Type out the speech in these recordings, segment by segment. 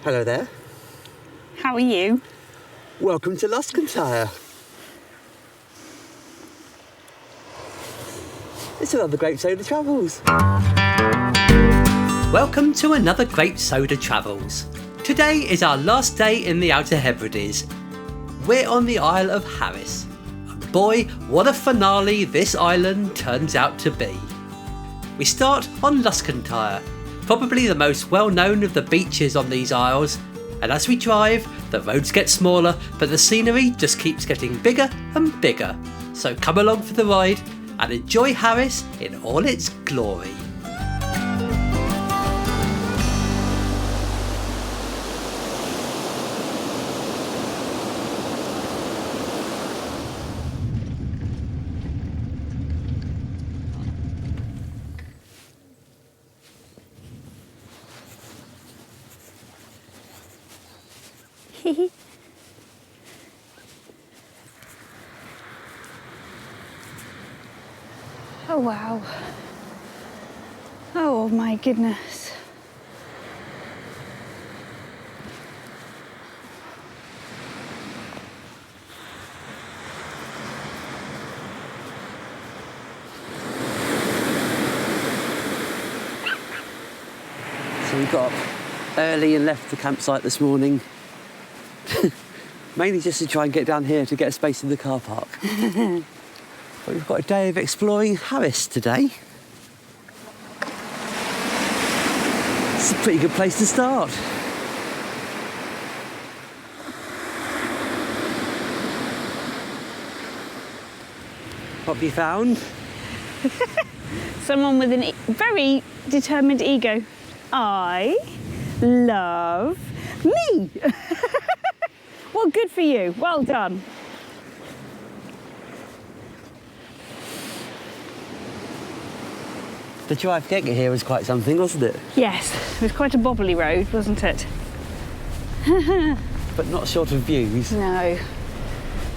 Hello there. How are you? Welcome to Luskentyre. It's another Grape Soda Travels. Welcome to another Grape Soda Travels. Today is our last day in the Outer Hebrides. We're on the Isle of Harris. And boy, what a finale this island turns out to be. We start on Luskentyre, probably the most well-known of the beaches on these isles, and as we drive, the roads get smaller, but the scenery just keeps getting bigger and bigger. So come along for the ride and enjoy Harris in all its glory. Oh wow. Oh my goodness. So we got up early and left the campsite this morning. Mainly just to try and get down here to get a space in the car park. But we've got a day of exploring Harris today. It's a pretty good place to start. What have you found? Someone with a very determined ego. I love me. Well, good for you. Well done. The drive getting here was quite something, wasn't it? Yes, it was quite a bobbly road, wasn't it? But not short of views. No.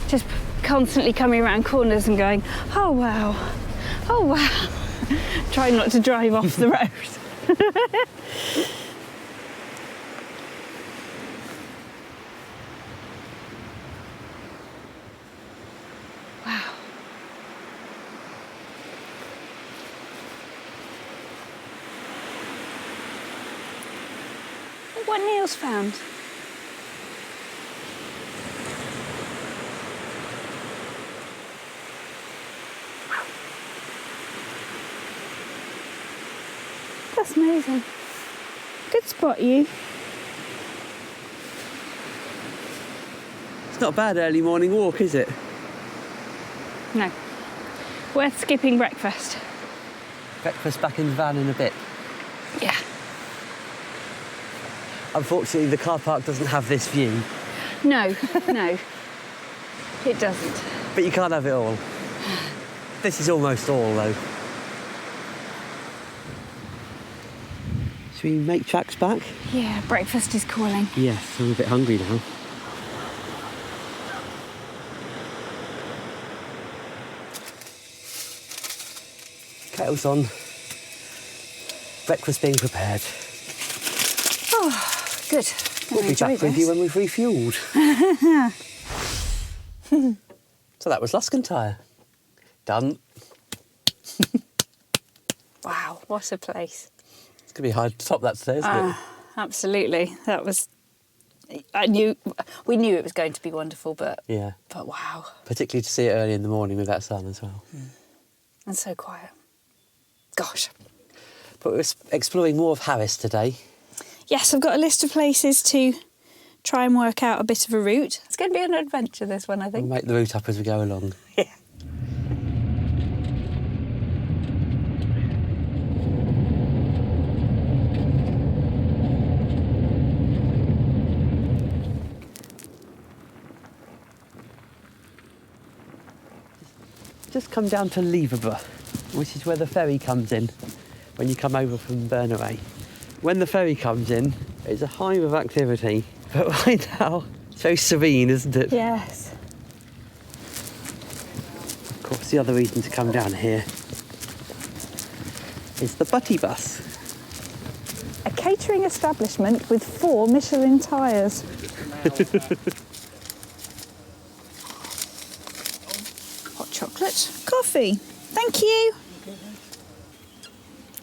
Just constantly coming around corners and going, oh wow, oh wow. Try not to drive off the road. Wow. What Neil's found? That's amazing. Good spot, you. It's not a bad early morning walk, is it? No. Worth skipping breakfast. Breakfast back in the van in a bit. Yeah. Unfortunately, the car park doesn't have this view. No, no. It doesn't. But you can't have it all. This is almost all, though. Should we make tracks back? Yeah, breakfast is calling. Yes, I'm a bit hungry now. Kettle's on. Breakfast being prepared. Oh, good. We'll be back with you when we've refuelled. So that was Luskentyre. Done. Wow, what a place. It's going to be hard to top that today, isn't it? Absolutely. That was... we knew it was going to be wonderful, but wow. Particularly to see it early in the morning with that sun as well. And so quiet. Gosh. But we're exploring more of Harris today. Yes, I've got a list of places to try and work out a bit of a route. It's going to be an adventure, this one, I think. We'll make the route up as we go along. Yeah. Just come down to Leverburgh, which is where the ferry comes in when you come over from Bernaway. When the ferry comes in, it's a hive of activity, but right now, it's very serene, isn't it? Yes. Of course, the other reason to come down here is the Butty Bus. A catering establishment with 4 Michelin tyres. Hot chocolate, coffee. Thank you.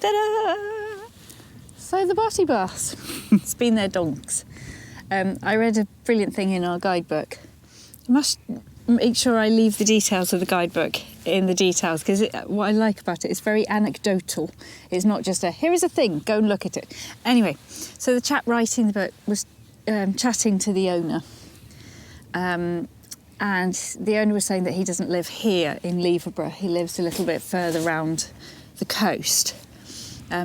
Ta-da! So the Butty Bus. It's been there donks. I read a brilliant thing in our guidebook. I must make sure I leave the details of the guidebook in the details, because what I like about it is very anecdotal. It's not just here is a thing, go and look at it. Anyway, so the chap writing the book was chatting to the owner. And the owner was saying that he doesn't live here in Leverburgh. He lives a little bit further round the coast.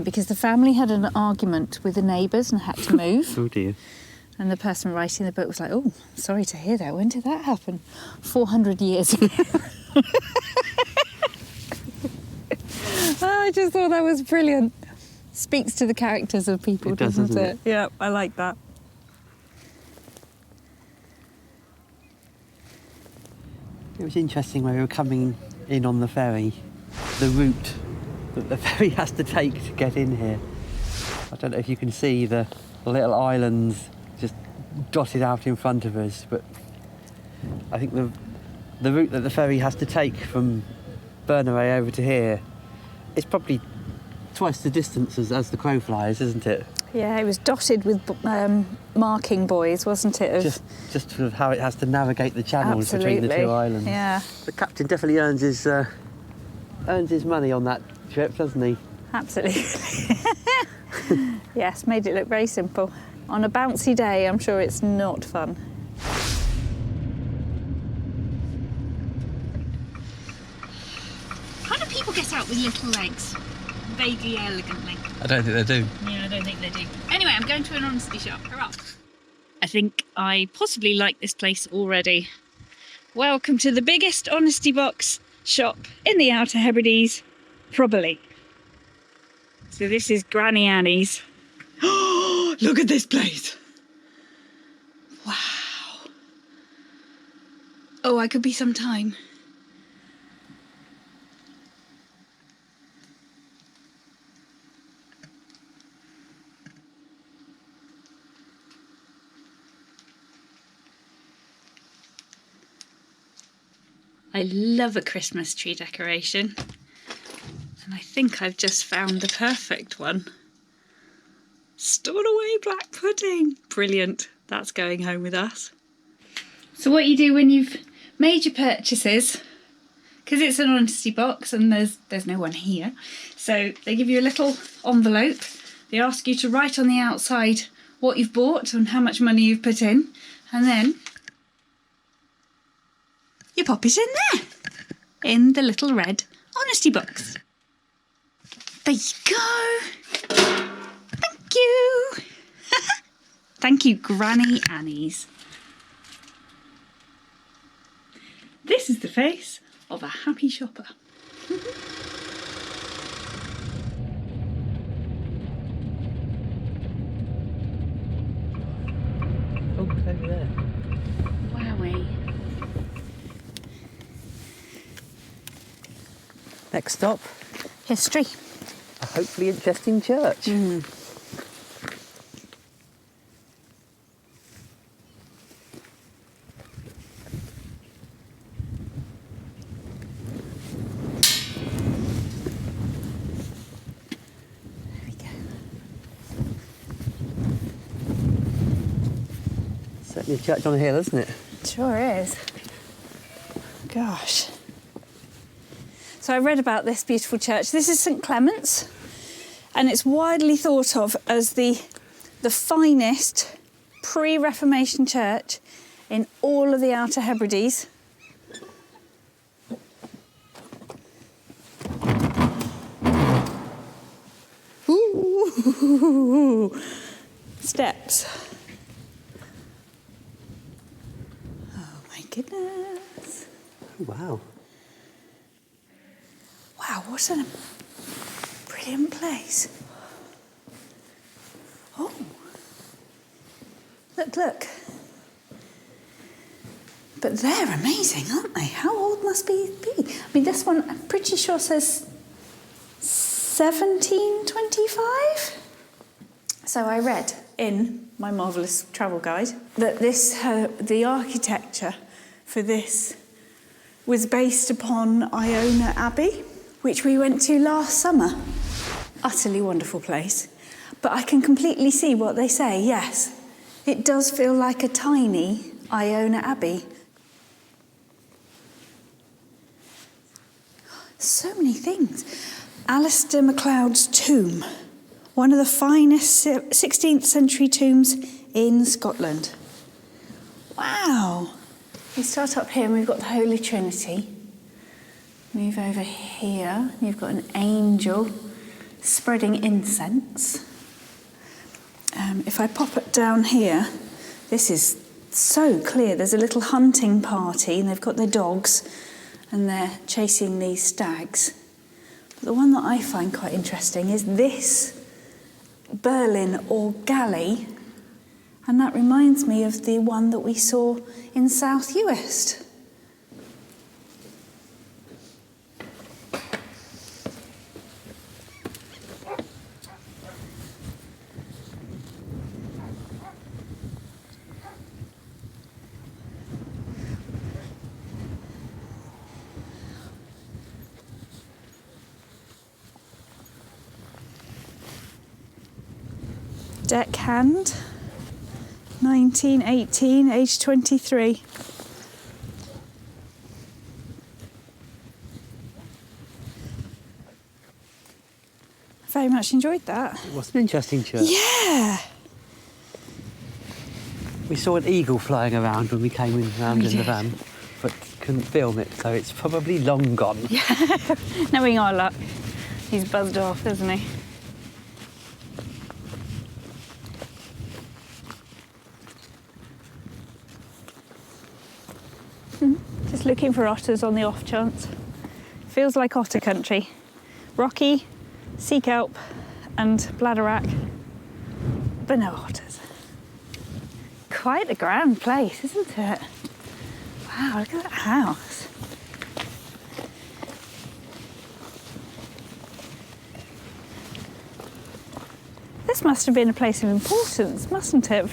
Because the family had an argument with the neighbours and had to move. Oh dear. And the person writing the book was like, oh, sorry to hear that. When did that happen? 400 years ago. I just thought that was brilliant. Speaks to the characters of people, doesn't it? Yeah, I like that. It was interesting when we were coming in on the ferry, the route that the ferry has to take to get in here. I don't know if you can see the little islands just dotted out in front of us, but I think the route that the ferry has to take from Bernaway over to here is probably twice the distance as the crow flies, isn't it? Yeah, it was dotted with marking buoys, wasn't it? Just sort of how it has to navigate the channels between the two islands. Yeah. The captain definitely earns his money on that trip, doesn't he? Absolutely. Yes, made it look very simple. On a bouncy day, I'm sure it's not fun. How do people get out with little legs? Vaguely elegantly. I don't think they do. Yeah, I don't think they do. Anyway, I'm going to an honesty shop. Hurrah! I think I possibly like this place already. Welcome to the biggest honesty box shop in the Outer Hebrides, probably. So this is Granny Annie's. Oh, look at this place. Wow. Oh, I could be some time. I love a Christmas tree decoration. And I think I've just found the perfect one. Stored away black pudding. Brilliant. That's going home with us. So what you do when you've made your purchases, because it's an honesty box and there's no one here, so they give you a little envelope. They ask you to write on the outside what you've bought and how much money you've put in, and then you pop it in there, in the little red honesty box. There you go. Thank you. Thank you, Granny Annie's. This is the face of a happy shopper. Oh, over there. Wowee. Next stop, History. a hopefully interesting church. Certainly a church on a hill, isn't it? Sure is. Gosh. So I read about this beautiful church. This is St Clement's, and it's widely thought of as the finest pre-Reformation church in all of the Outer Hebrides. Ooh. Steps. Oh my goodness. Wow. Wow, what a brilliant place. Oh, look. But they're amazing, aren't they? How old must be? I mean, this one, I'm pretty sure says 1725. So I read in my marvellous travel guide that the architecture for this was based upon Iona Abbey, which we went to last summer. Utterly wonderful place. But I can completely see what they say, yes. It does feel like a tiny Iona Abbey. So many things. Alistair MacLeod's tomb, one of the finest 16th century tombs in Scotland. Wow. We start up here and we've got the Holy Trinity. Move over here, you've got an angel spreading incense. If I pop it down here, this is so clear. There's a little hunting party and they've got their dogs and they're chasing these stags. But the one that I find quite interesting is this Berlin or galley, and that reminds me of the one that we saw in South Uist. Deckhand, 1918, age 23. Very much enjoyed that. It was an interesting trip. Yeah. We saw an eagle flying around when we came around in the van, but couldn't film it, so it's probably long gone. Yeah. Knowing our luck, he's buzzed off, isn't he? Just looking for otters on the off chance. Feels like otter country. Rocky, sea kelp and bladderwrack, but no otters. Quite a grand place, isn't it? Wow, look at that house. This must have been a place of importance, mustn't it?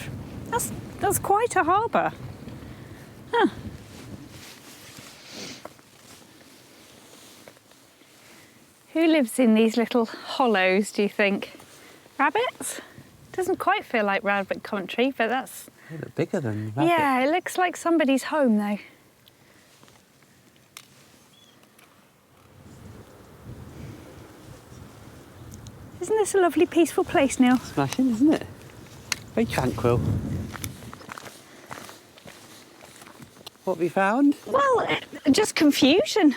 That's quite a harbour. Huh. Who lives in these little hollows, do you think? Rabbits? Doesn't quite feel like rabbit country, but that's... They look bigger than rabbit. Yeah, it looks like somebody's home, though. Isn't this a lovely, peaceful place, Neil? Smashing, isn't it? Very tranquil. What we found? Well, just confusion.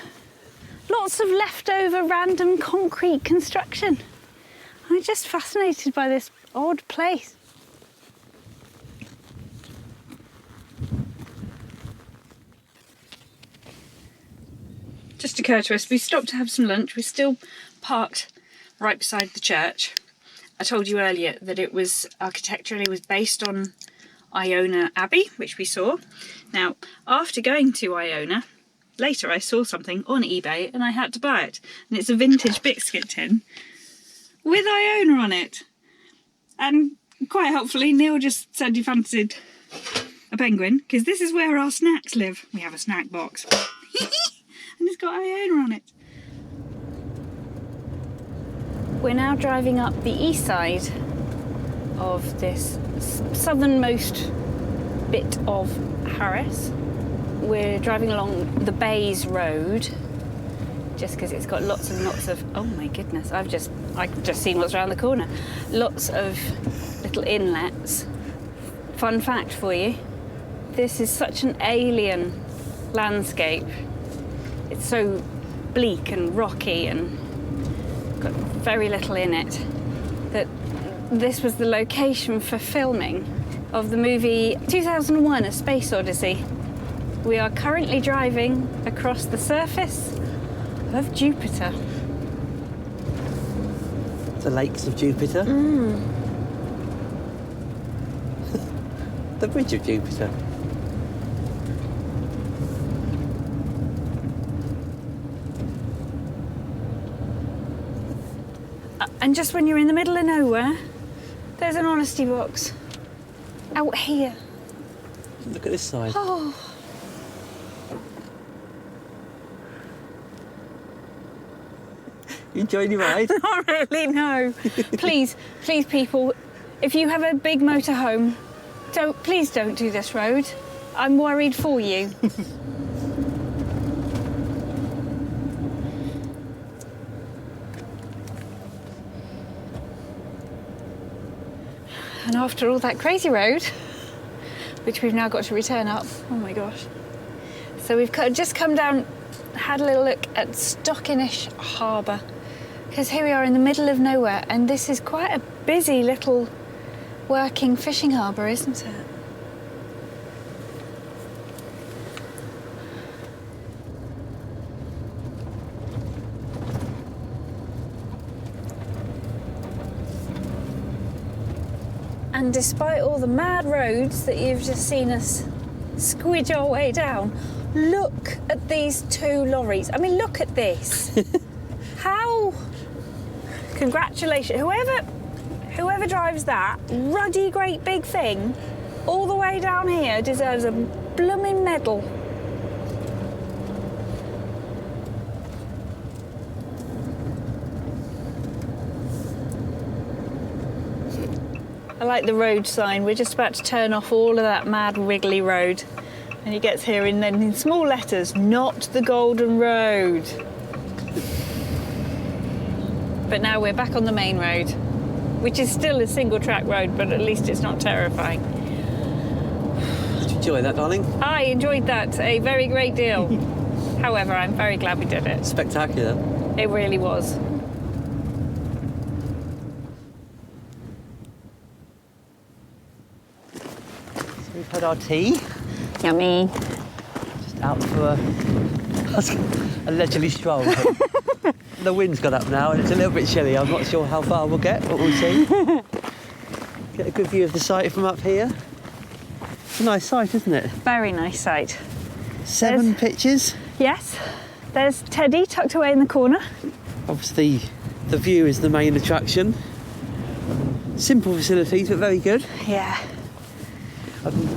Lots of leftover random concrete construction. I'm just fascinated by this odd place. Just occurred to us, we stopped to have some lunch. We're still parked right beside the church. I told you earlier that it was architecturally was based on Iona Abbey, which we saw. Now, after going to Iona, later I saw something on eBay and I had to buy it. And it's a vintage biscuit tin with Iona on it. And quite helpfully, Neil just said he fancied a penguin, because this is where our snacks live. We have a snack box. And it's got Iona on it. We're now driving up the east side of this southernmost bit of Harris. We're driving along the Bays Road, just because it's got lots and lots of, oh my goodness, I've just seen what's around the corner. Lots of little inlets. Fun fact for you, this is such an alien landscape. It's so bleak and rocky and got very little in it, that this was the location for filming of the movie 2001, A Space Odyssey. We are currently driving across the surface of Jupiter. The lakes of Jupiter. The bridge of Jupiter. And just when you're in the middle of nowhere, There's an honesty box. Out here. Look at this side. Oh. You enjoying your ride? Not really, no. Please, people, if you have a big motorhome, please don't do this road. I'm worried for you. And after all that crazy road, which we've now got to return up, oh my gosh. So we've just come down, had a little look at Stockinish harbour, because here we are in the middle of nowhere, and this is quite a busy little working fishing harbour, isn't it? And despite all the mad roads that you've just seen us squidge our way down, look at these 2 lorries. I mean, look at this. How? Congratulations. Whoever drives that ruddy great big thing all the way down here deserves a blooming medal. I like the road sign. We're just about to turn off all of that mad wiggly road. And he gets here and then in small letters, not the Golden Road. But now we're back on the main road, which is still a single track road, but at least it's not terrifying. Did you enjoy that, darling? I enjoyed that a very great deal. However, I'm very glad we did it. Spectacular. It really was. We've had our tea. Yummy. Just out for a leisurely stroll. The wind's got up now and it's a little bit chilly. I'm not sure how far we'll get, but we'll see. Get a good view of the site from up here. It's a nice site, isn't it? Very nice site. 7 pictures. Yes. There's Teddy tucked away in the corner. Obviously, the view is the main attraction. Simple facilities, but very good. Yeah.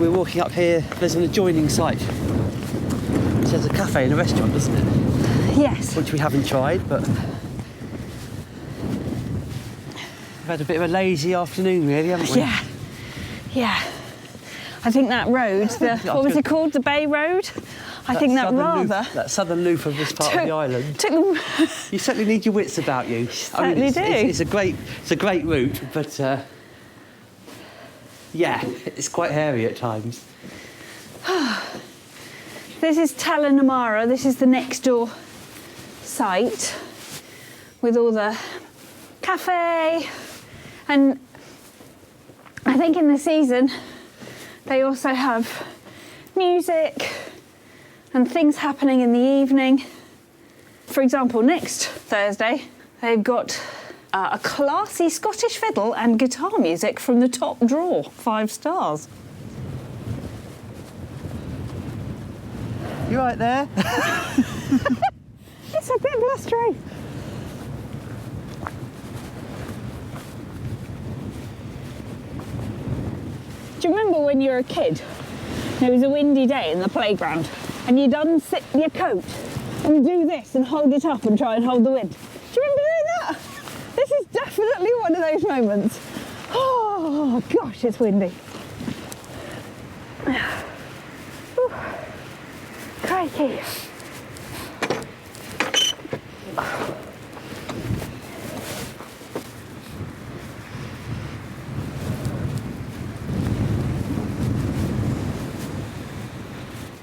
We're walking up here, there's an adjoining site. Which has a cafe and a restaurant, doesn't it? Yes. Which we haven't tried, but we've had a bit of a lazy afternoon, really, haven't we? Yeah. Yeah. I think that road, what was it called? The Bay Road? I think that rather... that southern loop of this part of the island. Took them... You certainly need your wits about you. Certainly do. It's a great route, but yeah, it's quite hairy at times. This is Talanamara. This is the next door site with all the cafe, and I think in the season they also have music and things happening in the evening. For example, next Thursday they've got a classy Scottish fiddle and guitar music from the top drawer, 5 stars. You right there? It's a bit blustery. Do you remember when you were a kid? It was a windy day in the playground and you'd unzip your coat and do this and hold it up and try and hold the wind. Do you remember doing that? This is definitely one of those moments. Oh gosh, it's windy. Whew. Crikey.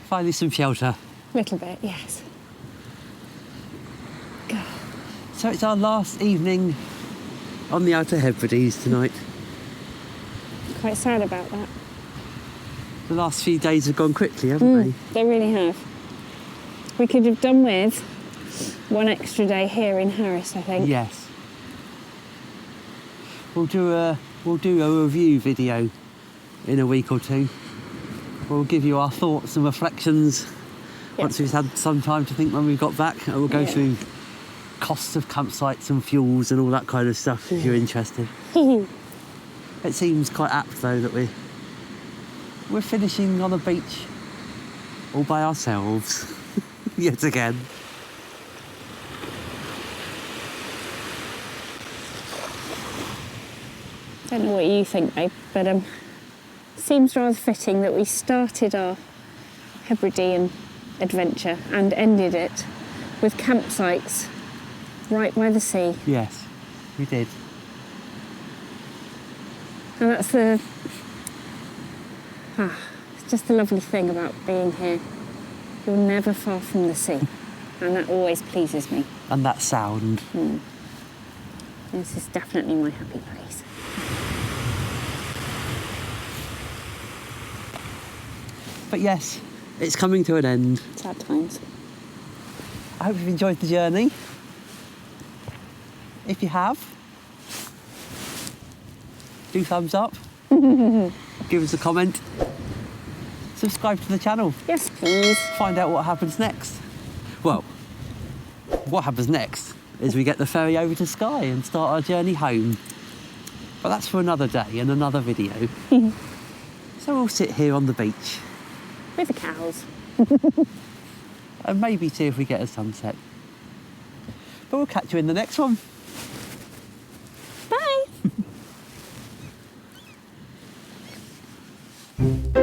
Finally some shelter. Little bit, yes. God. So it's our last evening on the Outer Hebrides tonight. Quite sad about that. The last few days have gone quickly, haven't they? They really have. We could have done with one extra day here in Harris, I think. Yes. We'll do a review video in a week or two. We'll give you our thoughts and reflections once we've had some time to think when we got back, and we'll go through costs of campsites and fuels and all that kind of stuff if you're interested. It seems quite apt though that we're finishing on a beach all by ourselves yet again. Don't know what you think, babe, but seems rather fitting that we started our Hebridean adventure and ended it with campsites right by the sea. Yes, we did. And that's it's just the lovely thing about being here. You're never far from the sea, and that always pleases me. And that sound. This is definitely my happy place. But yes, it's coming to an end. Sad times. I hope you've enjoyed the journey. If you have, do thumbs up, give us a comment, subscribe to the channel. Yes, please. Find out what happens next. Well, what happens next is we get the ferry over to Skye and start our journey home. But that's for another day and another video. So we'll sit here on the beach. With the cows. And maybe see if we get a sunset. But we'll catch you in the next one. Bye.